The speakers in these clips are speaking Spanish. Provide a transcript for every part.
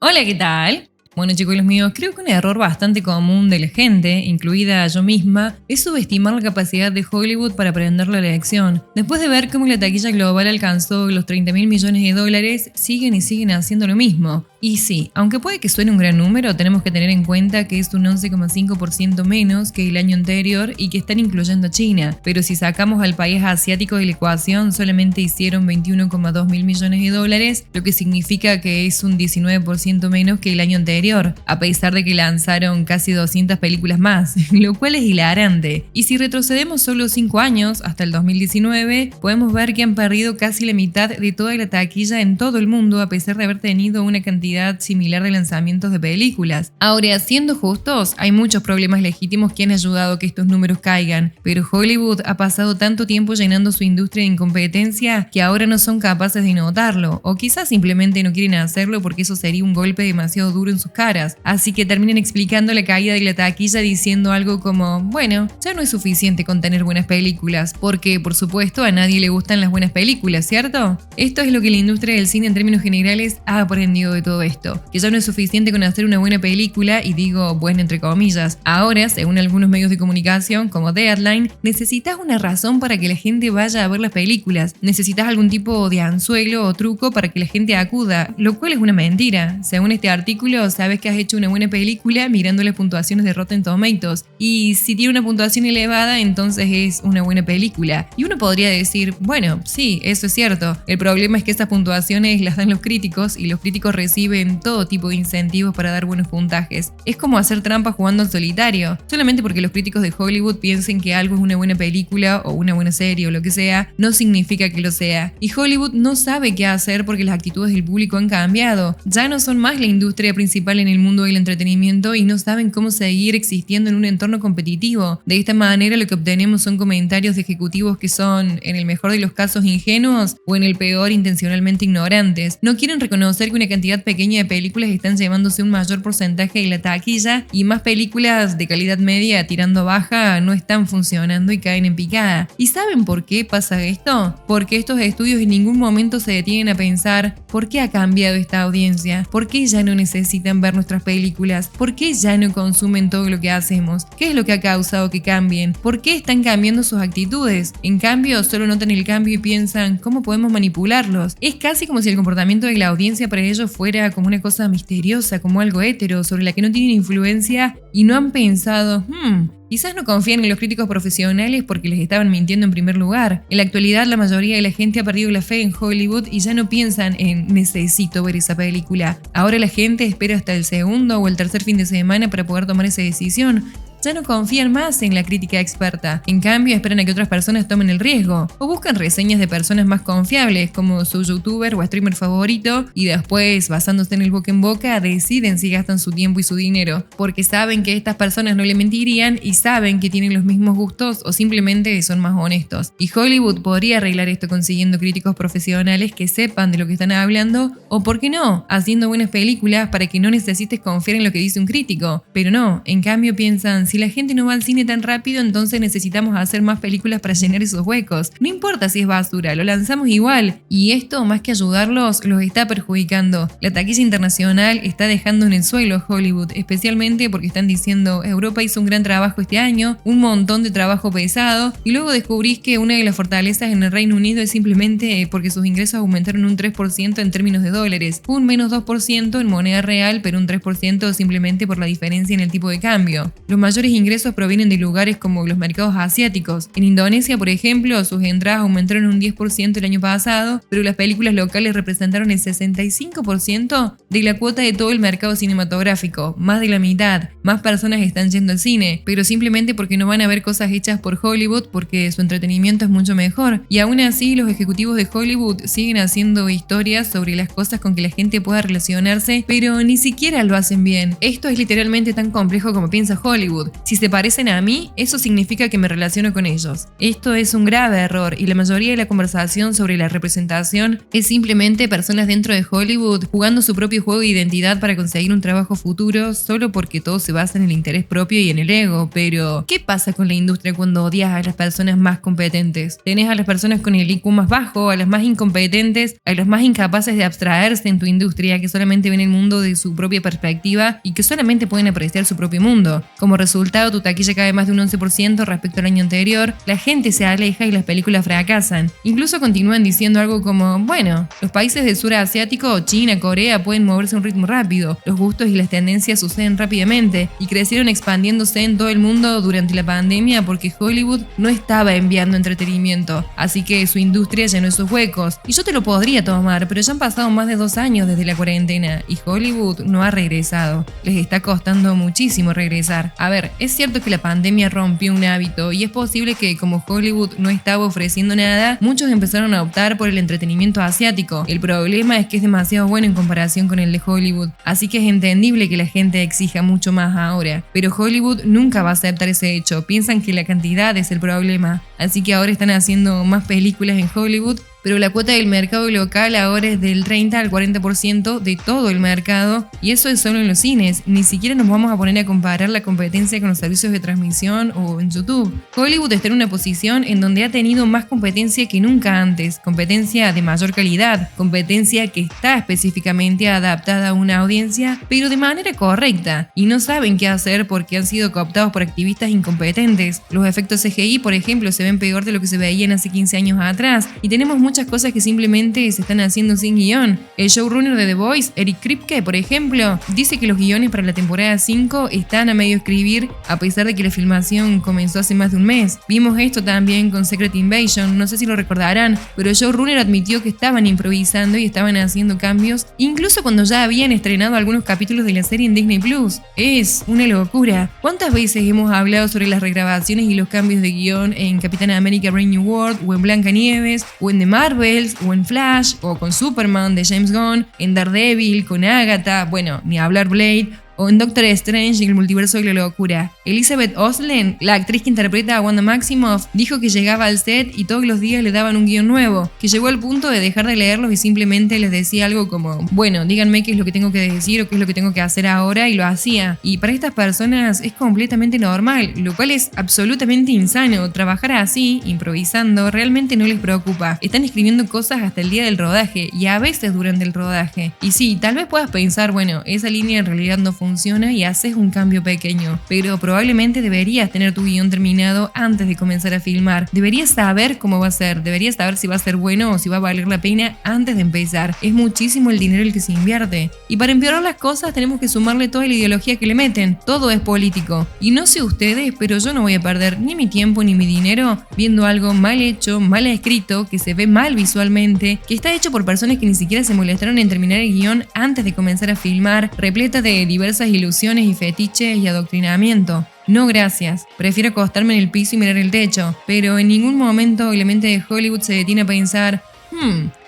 Hola, ¿qué tal? Bueno, chicos, los míos, creo que un error bastante común de la gente, incluida yo misma, es subestimar la capacidad de Hollywood para aprender la lección. Después de ver cómo la taquilla global alcanzó los 30 mil millones de dólares, siguen y siguen haciendo lo mismo. Y sí, aunque puede que suene un gran número, tenemos que tener en cuenta que es un 11,5% menos que el año anterior y que están incluyendo a China. Pero si sacamos al país asiático de la ecuación, solamente hicieron 21,2 mil millones de dólares, lo que significa que es un 19% menos que el año anterior, a pesar de que lanzaron casi 200 películas más, lo cual es hilarante. Y si retrocedemos solo 5 años, hasta el 2019, podemos ver que han perdido casi la mitad de toda la taquilla en todo el mundo, a pesar de haber tenido una cantidad similar de lanzamientos de películas. Ahora, siendo justos, hay muchos problemas legítimos que han ayudado a que estos números caigan, pero Hollywood ha pasado tanto tiempo llenando su industria de incompetencia que ahora no son capaces de notarlo, o quizás simplemente no quieren hacerlo porque eso sería un golpe demasiado duro en sus caras, así que terminan explicando la caída de la taquilla diciendo algo como, bueno, ya no es suficiente con tener buenas películas, porque por supuesto a nadie le gustan las buenas películas, ¿cierto? Esto es lo que la industria del cine en términos generales ha aprendido de todo esto, que ya no es suficiente con hacer una buena película, y digo buena entre comillas. Ahora, según algunos medios de comunicación como Deadline, necesitas una razón para que la gente vaya a ver las películas, necesitas algún tipo de anzuelo o truco para que la gente acuda, lo cual es una mentira. Según este artículo, sabes que has hecho una buena película mirando las puntuaciones de Rotten Tomatoes, y si tiene una puntuación elevada, entonces es una buena película. Y uno podría decir, bueno, sí, eso es cierto. El problema es que esas puntuaciones las dan los críticos, y los críticos reciben todo tipo de incentivos para dar buenos puntajes. Es como hacer trampa jugando al solitario. Solamente porque los críticos de Hollywood piensen que algo es una buena película o una buena serie o lo que sea, no significa que lo sea. Y Hollywood no sabe qué hacer porque las actitudes del público han cambiado. Ya no son más la industria principal en el mundo del entretenimiento y no saben cómo seguir existiendo en un entorno competitivo. De esta manera lo que obtenemos son comentarios de ejecutivos que son, en el mejor de los casos, ingenuos o en el peor, intencionalmente ignorantes. No quieren reconocer que una cantidad pequeña de películas están llevándose un mayor porcentaje de la taquilla y más películas de calidad media tirando baja no están funcionando y caen en picada. ¿Y saben por qué pasa esto? Porque estos estudios en ningún momento se detienen a pensar ¿por qué ha cambiado esta audiencia? ¿Por qué ya no necesitan ver nuestras películas? ¿Por qué ya no consumen todo lo que hacemos? ¿Qué es lo que ha causado que cambien? ¿Por qué están cambiando sus actitudes? En cambio, solo notan el cambio y piensan ¿cómo podemos manipularlos? Es casi como si el comportamiento de la audiencia para ellos fuera como una cosa misteriosa, como algo hétero, sobre la que no tienen influencia y no han pensado, quizás no confían en los críticos profesionales porque les estaban mintiendo en primer lugar. En la actualidad, la mayoría de la gente ha perdido la fe en Hollywood y ya no piensan en necesito ver esa película. Ahora la gente espera hasta el segundo o el tercer fin de semana para poder tomar esa decisión. Ya no confían más en la crítica experta. En cambio, esperan a que otras personas tomen el riesgo. O buscan reseñas de personas más confiables, como su youtuber o streamer favorito, y después, basándose en el boca en boca, deciden si gastan su tiempo y su dinero. Porque saben que estas personas no le mentirían y saben que tienen los mismos gustos o simplemente son más honestos. Y Hollywood podría arreglar esto consiguiendo críticos profesionales que sepan de lo que están hablando, o por qué no, haciendo buenas películas para que no necesites confiar en lo que dice un crítico. Pero no, en cambio piensan, si la gente no va al cine tan rápido, entonces necesitamos hacer más películas para llenar esos huecos. No importa si es basura, lo lanzamos igual. Y esto, más que ayudarlos, los está perjudicando. La taquilla internacional está dejando en el suelo a Hollywood, especialmente porque están diciendo, Europa hizo un gran trabajo este año, un montón de trabajo pesado, y luego descubrís que una de las fortalezas en el Reino Unido es simplemente porque sus ingresos aumentaron un 3% en términos de dólares, un menos 2% en moneda real, pero un 3% simplemente por la diferencia en el tipo de cambio. Los mayores ingresos provienen de lugares como los mercados asiáticos. En Indonesia, por ejemplo, sus entradas aumentaron un 10% el año pasado, pero las películas locales representaron el 65% de la cuota de todo el mercado cinematográfico, más de la mitad. Más personas están yendo al cine, pero simplemente porque no van a ver cosas hechas por Hollywood, porque su entretenimiento es mucho mejor. Y aún así, los ejecutivos de Hollywood siguen haciendo historias sobre las cosas con que la gente pueda relacionarse, pero ni siquiera lo hacen bien. Esto es literalmente tan complejo como piensa Hollywood. Hollywood. Si se parecen a mí, eso significa que me relaciono con ellos. Esto es un grave error y la mayoría de la conversación sobre la representación es simplemente personas dentro de Hollywood jugando su propio juego de identidad para conseguir un trabajo futuro solo porque todo se basa en el interés propio y en el ego. Pero, ¿qué pasa con la industria cuando odias a las personas más competentes? Tenés a las personas con el IQ más bajo, a las más incompetentes, a los más incapaces de abstraerse en tu industria, que solamente ven el mundo de su propia perspectiva y que solamente pueden apreciar su propio mundo. Como resultado, tu taquilla cae más de un 11% respecto al año anterior, la gente se aleja y las películas fracasan. Incluso continúan diciendo algo como, bueno, los países del sur asiático, China, Corea, pueden moverse a un ritmo rápido, los gustos y las tendencias suceden rápidamente y crecieron expandiéndose en todo el mundo durante la pandemia porque Hollywood no estaba enviando entretenimiento, así que su industria llenó esos huecos. Y yo te lo podría tomar, pero ya han pasado más de 2 años desde la cuarentena y Hollywood no ha regresado. Les está costando muchísimo regresar. A ver, es cierto que la pandemia rompió un hábito y es posible que como Hollywood no estaba ofreciendo nada, muchos empezaron a optar por el entretenimiento asiático. El problema es que es demasiado bueno en comparación con el de Hollywood, así que es entendible que la gente exija mucho más ahora. Pero Hollywood nunca va a aceptar ese hecho, piensan que la cantidad es el problema, así que ahora están haciendo más películas en Hollywood, pero la cuota del mercado local ahora es del 30 al 40% de todo el mercado y eso es solo en los cines, ni siquiera nos vamos a poner a comparar la competencia con los servicios de transmisión o en YouTube. Hollywood está en una posición en donde ha tenido más competencia que nunca antes, competencia de mayor calidad, competencia que está específicamente adaptada a una audiencia, pero de manera correcta, y no saben qué hacer porque han sido cooptados por activistas incompetentes. Los efectos CGI, por ejemplo, se ven peor de lo que se veían hace 15 años atrás, y tenemos muchas cosas que simplemente se están haciendo sin guión. El showrunner de The Voice, Eric Kripke, por ejemplo, dice que los guiones para la temporada 5 están a medio escribir a pesar de que la filmación comenzó hace más de un mes. Vimos esto también con Secret Invasion, no sé si lo recordarán, pero el showrunner admitió que estaban improvisando y estaban haciendo cambios, incluso cuando ya habían estrenado algunos capítulos de la serie en Disney Plus. Es una locura. ¿Cuántas veces hemos hablado sobre las regrabaciones y los cambios de guión en Capitán América Brave New World, o en Blancanieves, o en The Marvels, o en Flash, o con Superman de James Gunn, en Daredevil, con Agatha, bueno, ni hablar Blade, o en Doctor Strange y el multiverso de la locura? Elizabeth Olsen, la actriz que interpreta a Wanda Maximoff, dijo que llegaba al set y todos los días le daban un guión nuevo, que llegó al punto de dejar de leerlos y simplemente les decía algo como, bueno, díganme qué es lo que tengo que decir o qué es lo que tengo que hacer ahora, y lo hacía. Y para estas personas es completamente normal, lo cual es absolutamente insano. Trabajar así, improvisando, realmente no les preocupa. Están escribiendo cosas hasta el día del rodaje y a veces durante el rodaje. Y sí, tal vez puedas pensar, bueno, esa línea en realidad no funciona y haces un cambio pequeño, pero probablemente deberías tener tu guión terminado antes de comenzar a filmar. Deberías saber cómo va a ser, deberías saber si va a ser bueno o si va a valer la pena antes de empezar. Es muchísimo el dinero el que se invierte. Y para empeorar las cosas tenemos que sumarle toda la ideología que le meten. Todo es político. Y no sé ustedes, pero yo no voy a perder ni mi tiempo ni mi dinero viendo algo mal hecho, mal escrito, que se ve mal visualmente, que está hecho por personas que ni siquiera se molestaron en terminar el guión antes de comenzar a filmar, repleta de diversas ilusiones y fetiches y adoctrinamiento. No, gracias. Prefiero acostarme en el piso y mirar el techo. Pero en ningún momento la mente de Hollywood se detiene a pensar,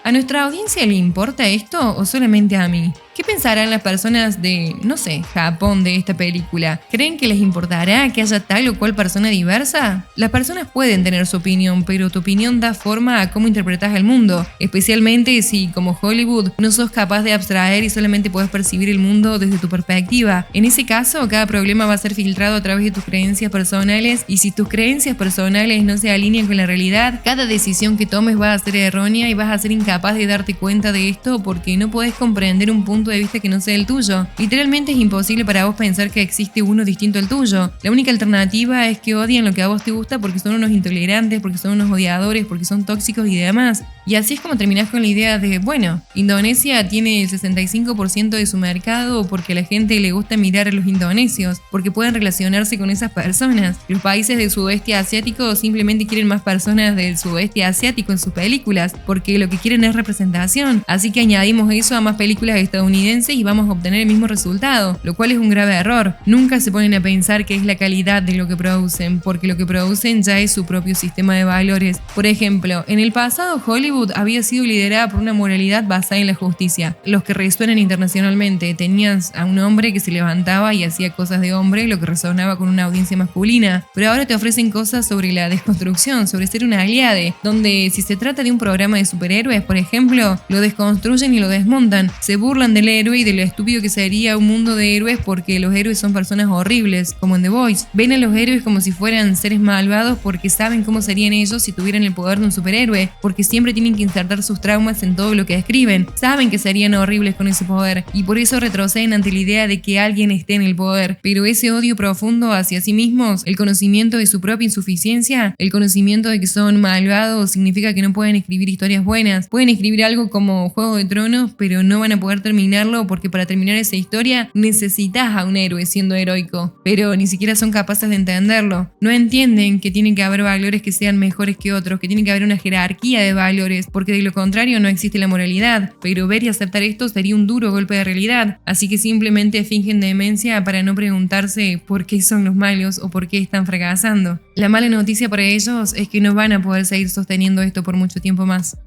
¿a nuestra audiencia le importa esto o solamente a mí? ¿Qué pensarán las personas de, no sé, Japón de esta película? ¿Creen que les importará que haya tal o cual persona diversa? Las personas pueden tener su opinión, pero tu opinión da forma a cómo interpretas el mundo, especialmente si, como Hollywood, no sos capaz de abstraer y solamente puedes percibir el mundo desde tu perspectiva. En ese caso, cada problema va a ser filtrado a través de tus creencias personales, y si tus creencias personales no se alinean con la realidad, cada decisión que tomes va a ser errónea y vas a ser incapaz de darte cuenta de esto porque no podés comprender un punto de vista que no sea el tuyo. Literalmente es imposible para vos pensar que existe uno distinto al tuyo. La única alternativa es que odien lo que a vos te gusta porque son unos intolerantes, porque son unos odiadores, porque son tóxicos y demás. Y así es como terminás con la idea de, bueno, Indonesia tiene el 65% de su mercado porque a la gente le gusta mirar a los indonesios, porque pueden relacionarse con esas personas. Los países del sudeste asiático simplemente quieren más personas del sudeste asiático en sus películas, porque lo que quieren es representación. Así que añadimos eso a más películas estadounidenses y vamos a obtener el mismo resultado, lo cual es un grave error. Nunca se ponen a pensar que es la calidad de lo que producen, porque lo que producen ya es su propio sistema de valores. Por ejemplo, en el pasado Hollywood Hollywood había sido liderada por una moralidad basada en la justicia. Los que resuenan internacionalmente tenían a un hombre que se levantaba y hacía cosas de hombre, lo que resonaba con una audiencia masculina. Pero ahora te ofrecen cosas sobre la desconstrucción, sobre ser una aliade, donde si se trata de un programa de superhéroes, por ejemplo, lo desconstruyen y lo desmontan. Se burlan del héroe y de lo estúpido que sería un mundo de héroes porque los héroes son personas horribles, como en The Voice. Ven a los héroes como si fueran seres malvados porque saben cómo serían ellos si tuvieran el poder de un superhéroe, porque siempre tienen que insertar sus traumas en todo lo que escriben. Saben que serían horribles con ese poder y por eso retroceden ante la idea de que alguien esté en el poder. Pero ese odio profundo hacia sí mismos, el conocimiento de su propia insuficiencia, el conocimiento de que son malvados, significa que no pueden escribir historias buenas. Pueden escribir algo como Juego de Tronos, pero no van a poder terminarlo porque para terminar esa historia necesitas a un héroe siendo heroico. Pero ni siquiera son capaces de entenderlo. No entienden que tienen que haber valores que sean mejores que otros, que tiene que haber una jerarquía de valores, porque de lo contrario no existe la moralidad. Pero ver y aceptar esto sería un duro golpe de realidad. Así que simplemente fingen demencia para no preguntarse por qué son los malos o por qué están fracasando. La mala noticia para ellos es que no van a poder seguir sosteniendo esto por mucho tiempo más.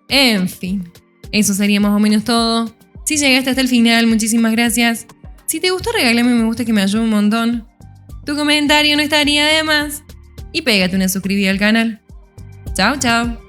En fin, eso sería más o menos todo. Si llegaste hasta el final, muchísimas gracias. Si te gustó, regálame un me gusta que me ayuda un montón. Tu comentario no estaría de más. Y pégate una suscribida al canal. Chao, chao.